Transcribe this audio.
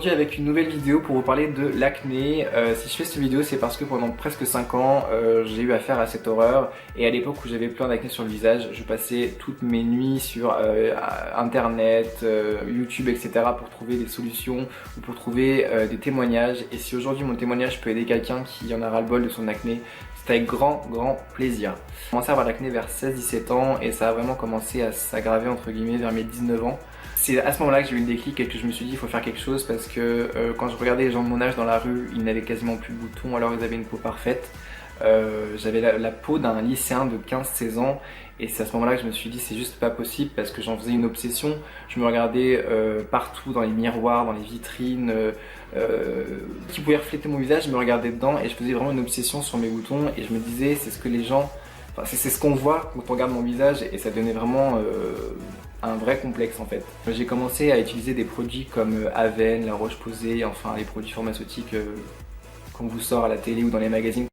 aujourd'hui avec une nouvelle vidéo pour vous parler de l'acné. Si je fais cette vidéo, c'est parce que pendant presque 5 ans, j'ai eu affaire à cette horreur. Et à l'époque où j'avais plein d'acné sur le visage, je passais toutes mes nuits sur internet, YouTube, etc. pour trouver des solutions ou pour trouver des témoignages. Et si aujourd'hui mon témoignage peut aider quelqu'un qui en a ras-le-bol de son acné, c'est avec grand plaisir. J'ai commencé à avoir l'acné vers 16-17 ans et ça a vraiment commencé à s'aggraver entre guillemets vers mes 19 ans. C'est à ce moment-là que j'ai eu le déclic et que je me suis dit il faut faire quelque chose parce que quand je regardais les gens de mon âge dans la rue, ils n'avaient quasiment plus de boutons alors ils avaient une peau parfaite. J'avais la peau d'un lycéen de 15-16 ans et c'est à ce moment-là que je me suis dit c'est juste pas possible parce que j'en faisais une obsession. Je me regardais partout dans les miroirs, dans les vitrines qui pouvaient refléter mon visage, je me regardais dedans et je faisais vraiment une obsession sur mes boutons et je me disais c'est ce que les gens, c'est ce qu'on voit quand on regarde mon visage et ça donnait vraiment un vrai complexe en fait. J'ai commencé à utiliser des produits comme Aven, La Roche-Posay, enfin les produits pharmaceutiques qu'on vous sort à la télé ou dans les magazines.